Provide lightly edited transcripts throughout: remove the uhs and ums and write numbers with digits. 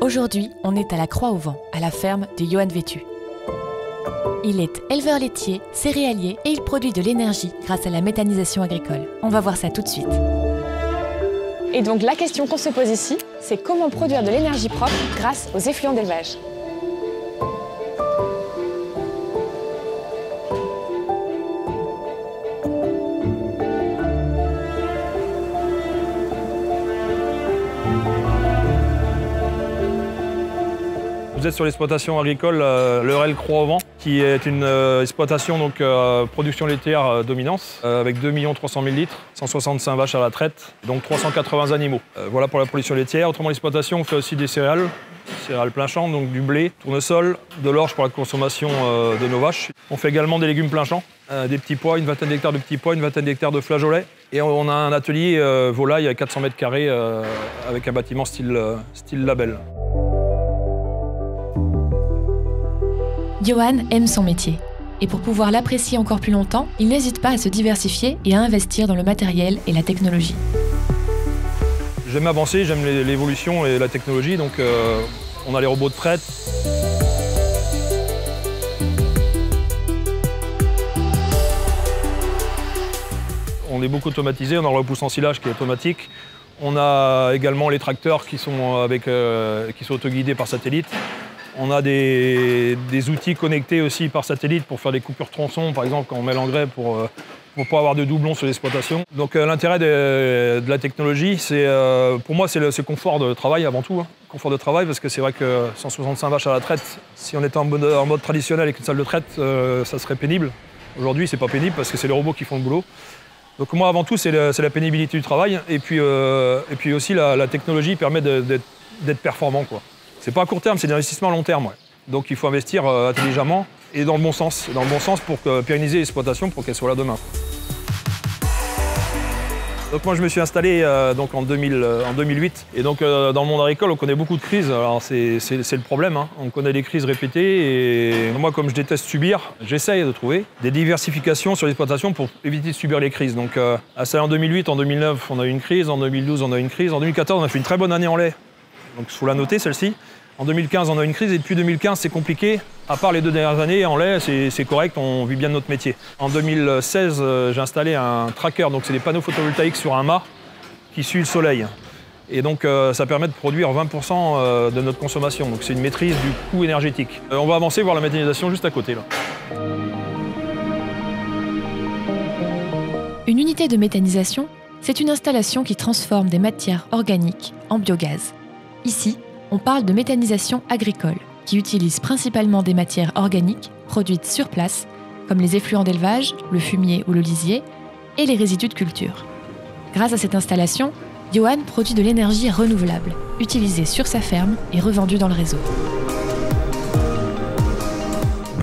Aujourd'hui, on est à la Croix-au-Vent, à la ferme de Johan Vétu. Il est éleveur laitier, céréalier et il produit de l'énergie grâce à la méthanisation agricole. On va voir ça tout de suite. Et donc la question qu'on se pose ici, c'est comment produire de l'énergie propre grâce aux effluents d'élevage. Vous êtes sur l'exploitation agricole L'Eurel Croix-au-Vent, qui est une exploitation donc production laitière dominance, avec 2 300 000 litres, 165 vaches à la traite, donc 380 animaux. Voilà pour la production laitière. Autrement, l'exploitation, on fait aussi des céréales plein champ, donc du blé, tournesol, de l'orge pour la consommation de nos vaches. On fait également des légumes plein champ, des petits pois, une vingtaine d'hectares de petits pois, une vingtaine d'hectares de flageolets. Et on a un atelier volaille à 400 mètres carrés avec un bâtiment style label. Johan aime son métier. Et pour pouvoir l'apprécier encore plus longtemps, il n'hésite pas à se diversifier et à investir dans le matériel et la technologie. J'aime avancer, j'aime l'évolution et la technologie, donc on a les robots de traite. On est beaucoup automatisé, on a le repousse en silage qui est automatique. On a également les tracteurs qui sont autoguidés par satellite. On a des outils connectés aussi par satellite pour faire des coupures tronçons, par exemple quand on met l'engrais pour ne pas avoir de doublons sur l'exploitation. Donc l'intérêt de la technologie, pour moi, c'est ce confort de travail avant tout. Confort de travail, parce que c'est vrai que 165 vaches à la traite, si on était en mode traditionnel avec une salle de traite, ça serait pénible. Aujourd'hui, c'est pas pénible parce que c'est les robots qui font le boulot. Donc moi, avant tout, c'est la pénibilité du travail. Et puis aussi, la technologie permet d'être performant, quoi. C'est pas à court terme, c'est des investissements à long terme. Ouais. Donc il faut investir intelligemment et dans le bon sens. Dans le bon sens pour pérenniser l'exploitation pour qu'elle soit là demain. Donc moi je me suis installé donc en 2008. Et donc dans le monde agricole, on connaît beaucoup de crises. Alors c'est le problème, hein. On connaît des crises répétées. Et moi, comme je déteste subir, j'essaye de trouver des diversifications sur l'exploitation pour éviter de subir les crises. Donc installé en 2008, en 2009, on a eu une crise. En 2012, on a eu une crise. En 2014, on a fait une très bonne année en lait. Donc il faut la noter, celle-ci. En 2015, on a une crise et depuis 2015, c'est compliqué. À part les 2 dernières années, en lait, c'est correct, on vit bien de notre métier. En 2016, j'ai installé un tracker, donc c'est des panneaux photovoltaïques sur un mât qui suit le soleil. Et donc ça permet de produire 20% de notre consommation. Donc c'est une maîtrise du coût énergétique. On va avancer voir la méthanisation juste à côté, là. Une unité de méthanisation, c'est une installation qui transforme des matières organiques en biogaz. Ici, on parle de méthanisation agricole, qui utilise principalement des matières organiques produites sur place, comme les effluents d'élevage, le fumier ou le lisier, et les résidus de culture. Grâce à cette installation, Johan produit de l'énergie renouvelable, utilisée sur sa ferme et revendue dans le réseau.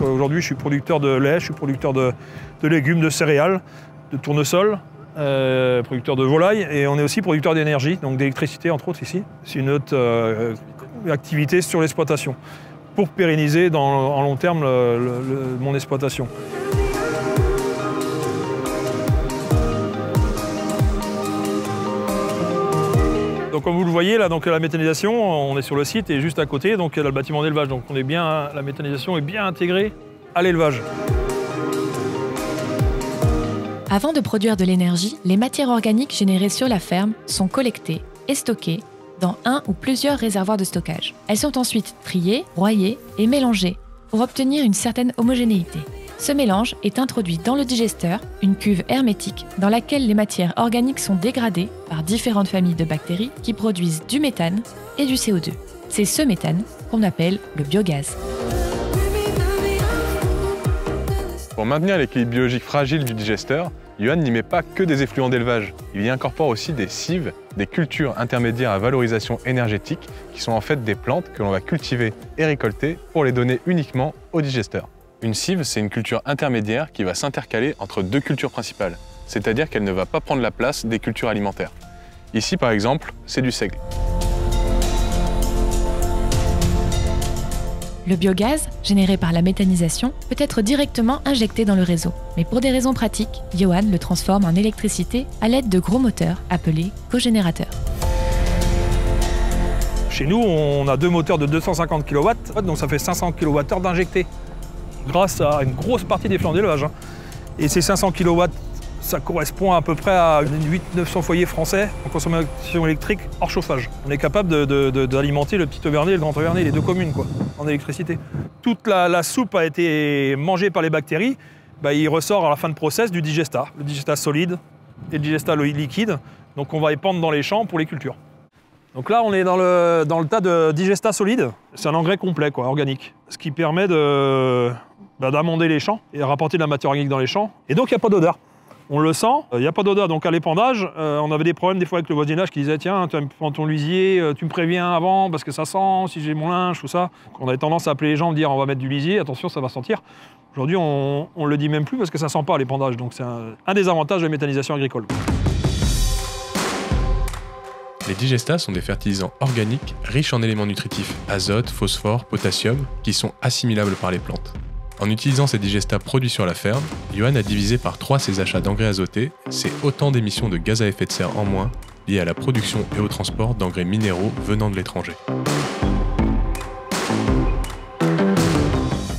Aujourd'hui, je suis producteur de lait, je suis producteur de légumes, de céréales, de tournesol. Producteur de volaille et on est aussi producteur d'énergie, donc d'électricité entre autres ici. C'est une autre activité sur l'exploitation pour pérenniser en long terme mon exploitation. Donc comme vous le voyez là, donc la méthanisation, on est sur le site et juste à côté, donc il y a le bâtiment d'élevage. Donc la méthanisation est bien intégrée à l'élevage. Avant de produire de l'énergie, les matières organiques générées sur la ferme sont collectées et stockées dans un ou plusieurs réservoirs de stockage. Elles sont ensuite triées, broyées et mélangées pour obtenir une certaine homogénéité. Ce mélange est introduit dans le digesteur, une cuve hermétique dans laquelle les matières organiques sont dégradées par différentes familles de bactéries qui produisent du méthane et du CO2. C'est ce méthane qu'on appelle le biogaz. Pour maintenir l'équilibre biologique fragile du digesteur, Johan n'y met pas que des effluents d'élevage. Il y incorpore aussi des cives, des cultures intermédiaires à valorisation énergétique, qui sont en fait des plantes que l'on va cultiver et récolter pour les donner uniquement au digesteur. Une cive, c'est une culture intermédiaire qui va s'intercaler entre 2 cultures principales, c'est-à-dire qu'elle ne va pas prendre la place des cultures alimentaires. Ici, par exemple, c'est du seigle. Le biogaz, généré par la méthanisation, peut être directement injecté dans le réseau. Mais pour des raisons pratiques, Johan le transforme en électricité à l'aide de gros moteurs appelés cogénérateurs. Chez nous, on a 2 moteurs de 250 kW, donc ça fait 500 kWh d'injectés, grâce à une grosse partie des effluents d'élevage. Et ces 500 kW, ça correspond à peu près à 800-900 foyers français en consommation électrique hors chauffage. On est capable d'alimenter le Petit Auvernais et le Grand Auvernais, les 2 communes, en électricité. Toute la soupe a été mangée par les bactéries, il ressort à la fin de process du digestat, le digestat solide et le digestat liquide. Donc on va épandre dans les champs pour les cultures. Donc là, on est dans le tas de digestat solide. C'est un engrais complet, organique, ce qui permet d'amender les champs et de rapporter de la matière organique dans les champs. Et donc il n'y a pas d'odeur. On le sent, il n'y a pas d'odeur. Donc à l'épandage, on avait des problèmes des fois avec le voisinage qui disait « Tiens, tu prends ton lisier, tu me préviens avant parce que ça sent, si j'ai mon linge, tout ça ». On avait tendance à appeler les gens, dire « On va mettre du lisier, attention, ça va sentir ». Aujourd'hui, on ne le dit même plus parce que ça ne sent pas l'épandage. Donc c'est un des avantages de la méthanisation agricole. Les digestats sont des fertilisants organiques riches en éléments nutritifs azote, phosphore, potassium, qui sont assimilables par les plantes. En utilisant ces digestats produits sur la ferme, Johan a divisé par 3 ses achats d'engrais azotés, c'est autant d'émissions de gaz à effet de serre en moins liées à la production et au transport d'engrais minéraux venant de l'étranger.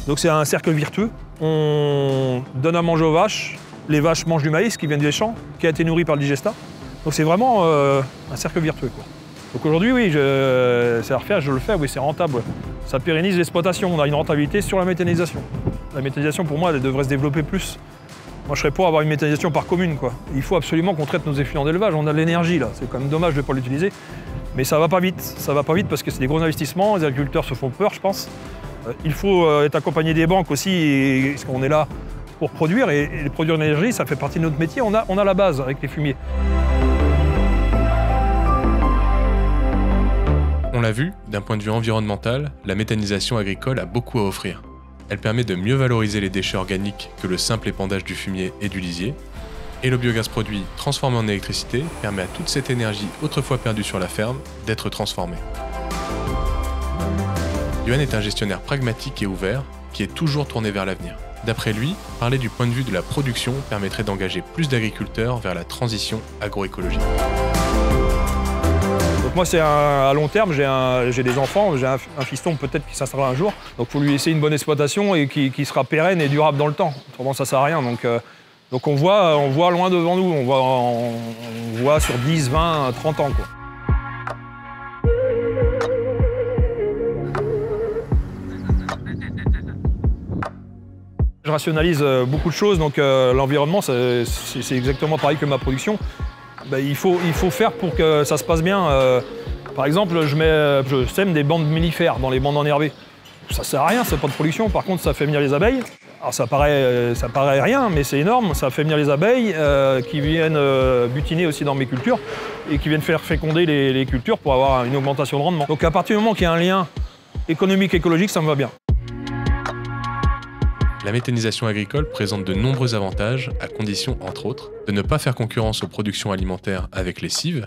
Donc c'est un cercle vertueux. On donne à manger aux vaches, les vaches mangent du maïs qui vient des champs, qui a été nourri par le digestat. Donc c'est vraiment un cercle vertueux. Donc aujourd'hui, oui, c'est à refaire, je le fais, oui, c'est rentable. Ça pérennise l'exploitation, on a une rentabilité sur la méthanisation. La méthanisation, pour moi, elle devrait se développer plus. Moi, je serais pour avoir une méthanisation par commune, Il faut absolument qu'on traite nos effluents d'élevage, on a de l'énergie, là. C'est quand même dommage de ne pas l'utiliser. Mais ça va pas vite. Ça va pas vite parce que c'est des gros investissements, les agriculteurs se font peur, je pense. Il faut être accompagné des banques aussi, parce qu'on est là pour produire, et produire de l'énergie, ça fait partie de notre métier. On a la base avec les fumiers. On l'a vu, d'un point de vue environnemental, la méthanisation agricole a beaucoup à offrir. Elle permet de mieux valoriser les déchets organiques que le simple épandage du fumier et du lisier. Et le biogaz produit, transformé en électricité, permet à toute cette énergie autrefois perdue sur la ferme d'être transformée. Johan est un gestionnaire pragmatique et ouvert, qui est toujours tourné vers l'avenir. D'après lui, parler du point de vue de la production permettrait d'engager plus d'agriculteurs vers la transition agroécologique. Donc moi, c'est à long terme, j'ai des enfants, j'ai un fiston peut-être qui s'installera un jour. Donc il faut lui laisser une bonne exploitation et qui sera pérenne et durable dans le temps. Autrement, ça ne sert à rien. Donc on voit loin devant nous, on voit sur 10, 20, 30 ans. Je rationalise beaucoup de choses, donc l'environnement, c'est exactement pareil que ma production. Il faut faire pour que ça se passe bien. Par exemple, je sème des bandes mellifères dans les bandes enherbées. Ça sert à rien, c'est pas de production. Par contre, ça fait venir les abeilles. Alors ça paraît rien, mais c'est énorme. Ça fait venir les abeilles qui viennent butiner aussi dans mes cultures et qui viennent faire féconder les cultures pour avoir une augmentation de rendement. Donc à partir du moment qu'il y a un lien économique, écologique, ça me va bien. La méthanisation agricole présente de nombreux avantages, à condition, entre autres, de ne pas faire concurrence aux productions alimentaires avec les cives,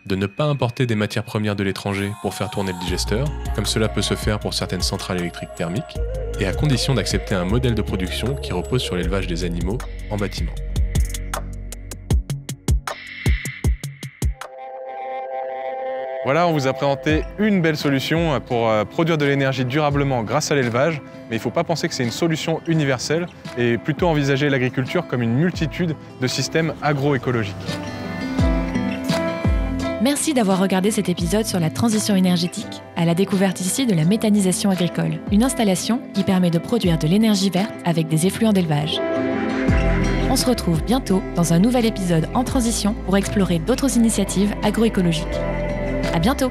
de ne pas importer des matières premières de l'étranger pour faire tourner le digesteur, comme cela peut se faire pour certaines centrales électriques thermiques, et à condition d'accepter un modèle de production qui repose sur l'élevage des animaux en bâtiment. Voilà, on vous a présenté une belle solution pour produire de l'énergie durablement grâce à l'élevage, mais il ne faut pas penser que c'est une solution universelle et plutôt envisager l'agriculture comme une multitude de systèmes agroécologiques. Merci d'avoir regardé cet épisode sur la transition énergétique, à la découverte ici de la méthanisation agricole, une installation qui permet de produire de l'énergie verte avec des effluents d'élevage. On se retrouve bientôt dans un nouvel épisode en transition pour explorer d'autres initiatives agroécologiques. À bientôt!